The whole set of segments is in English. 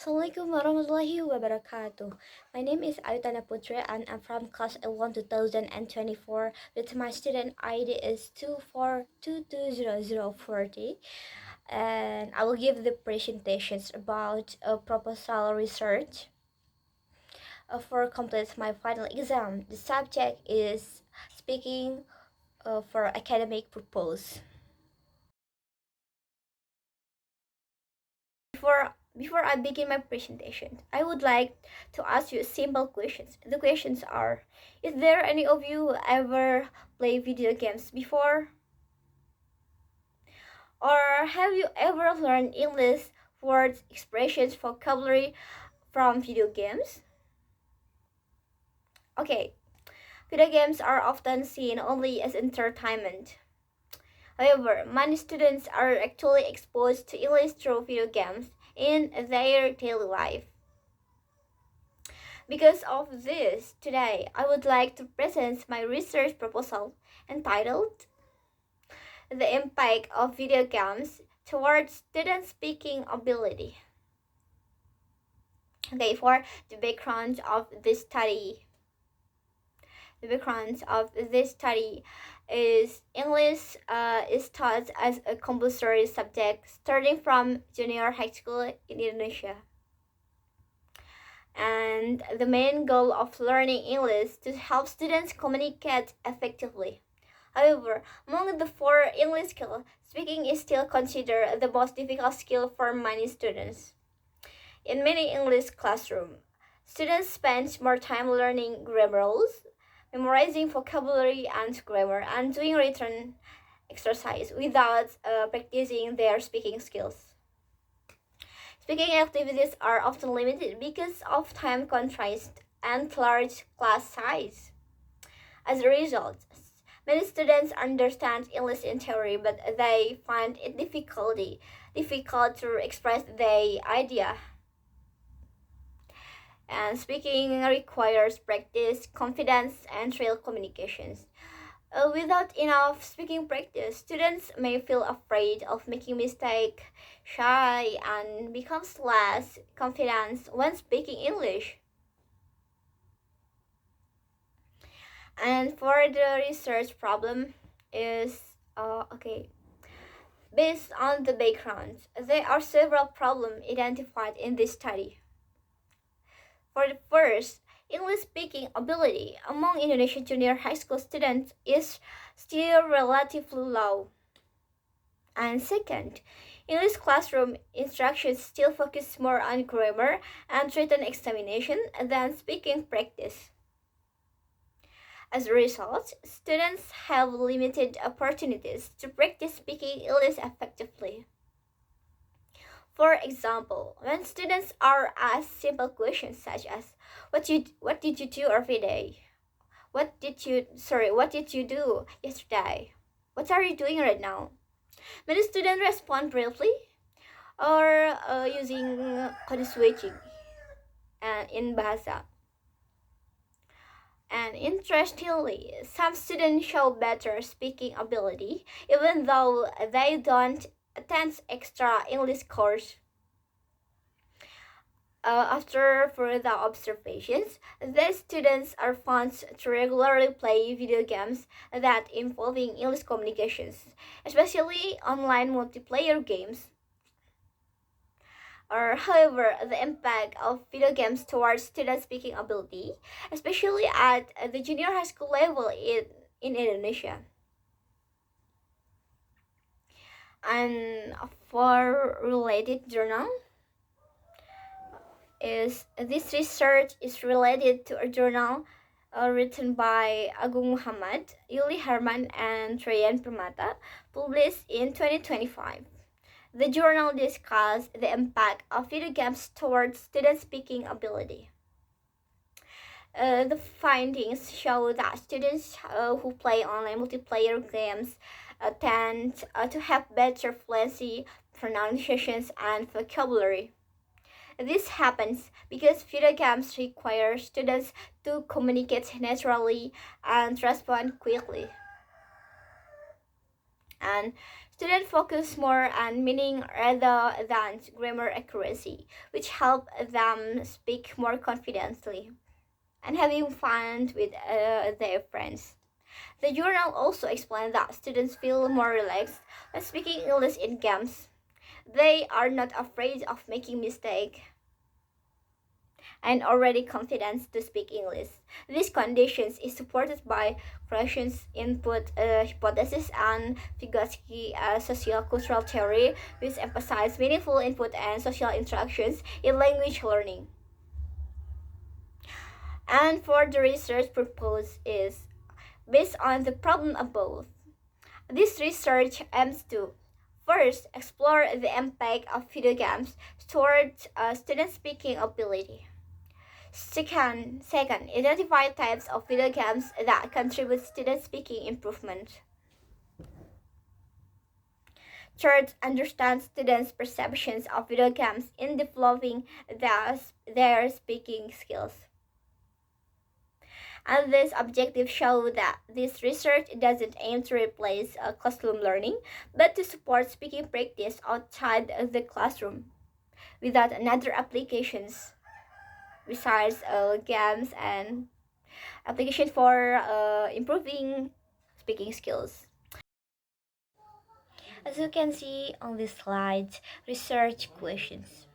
Assalamualaikum warahmatullahi wabarakatuh. My name is Tania Putri and I'm from class 1 2024 with my student ID is 2422040 and I will give the presentations about a proposal research for complete my final exam. The subject is speaking for academic purpose. Before I begin my presentation, I would like to ask you simple questions. The questions are: is there any of you ever play video games before? Or have you ever learned English words, expressions, vocabulary from video games? Okay, video games are often seen only as entertainment. However, many students are actually exposed to English through video games in their daily life. Because of this, today I would like to present my research proposal entitled The Impact of Video Games Towards Student Speaking Ability. Okay, for the background of this study. The background of this study is English is taught as a compulsory subject starting from junior high school in Indonesia. And the main goal of learning English is to help students communicate effectively. However, among the four English skills, speaking is still considered the most difficult skill for many students. In many English classrooms, students spend more time learning grammar rules, memorizing vocabulary and grammar, and doing written exercise without practicing their speaking skills. Speaking activities are often limited because of time contrast and large class size. As a result, many students understand English in theory, but they find it difficult to express their idea. And speaking requires practice, confidence, and real communications. Without enough speaking practice, students may feel afraid of making mistakes, shy, and becomes less confident when speaking English. And for the research problem is based on the background, there are several problems identified in this study. For the first, English speaking ability among Indonesian junior high school students is still relatively low. And second, English classroom instruction still focus more on grammar and written examination than speaking practice. As a result, students have limited opportunities to practice speaking English effectively. For example, when students are asked simple questions such as what did you do every day? What did you do yesterday? What are you doing right now? Many students respond briefly or using code switching in bahasa. And interestingly, some students show better speaking ability even though they don't attend extra English course. After further observations, these students are found to regularly play video games that involving English communications, especially online multiplayer games. However, the impact of video games towards student speaking ability, especially at the junior high school level in Indonesia. And for related journal, is this research is related to a journal written by Agung Muhammad, Yuli Herman, and Trayan Permata, published in 2025. The journal discussed the impact of video games towards student speaking ability. The findings show that students who play online multiplayer games tend to have better fluency, pronunciations, and vocabulary. This happens because video games require students to communicate naturally and respond quickly. And Students focus more on meaning rather than grammar accuracy, which help them speak more confidently and having fun with their friends. The journal also explained that students feel more relaxed when speaking English in games. They are not afraid of making mistakes and already confident to speak English. These conditions is supported by questions input hypothesis and Vygotsky social cultural theory, which emphasize meaningful input and social interactions in language learning. And for the research purpose is based on the problem above. This research aims to first explore the impact of video games towards student speaking ability. Second, identify types of video games that contribute student speaking improvement. Third, understand students' perceptions of video games in developing their speaking skills. And these objectives show that this research doesn't aim to replace classroom learning, but to support speaking practice outside the classroom without another applications besides games and application for improving speaking skills. As you can see on this slide, research questions.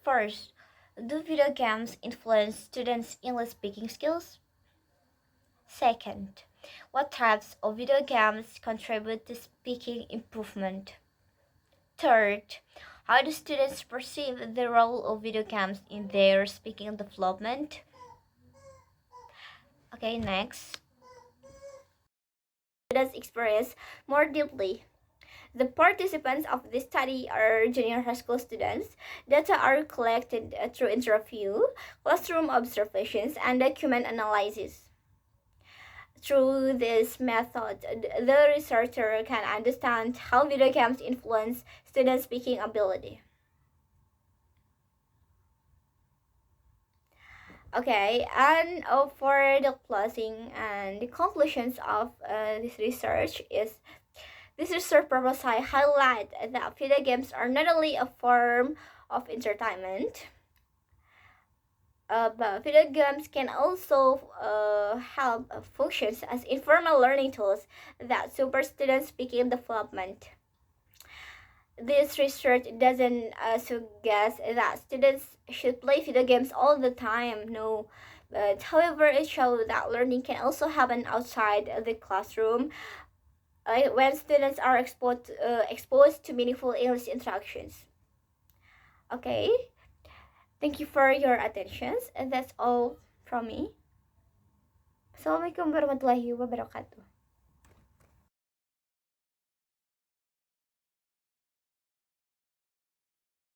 First, do video games influence students' English speaking skills? Second, what types of video games contribute to speaking improvement? Third, how do students perceive the role of video games in their speaking development? Okay, next. Students experience more deeply. The participants of this study are junior high school students. Data are collected through interview, classroom observations, and document analysis. Through this method, the researcher can understand how video games influence student speaking ability. Okay, and for the closing and the conclusions of this research is this research proposal highlight that video games are not only a form of entertainment, but video games can also help functions as informal learning tools that support students' speaking development. This research doesn't suggest that students should play video games all the time, no. But however, it shows that learning can also happen outside the classroom when students are exposed to meaningful English interactions. Okay, thank you for your attentions, and that's all from me. Assalamualaikum warahmatullahi wabarakatuh.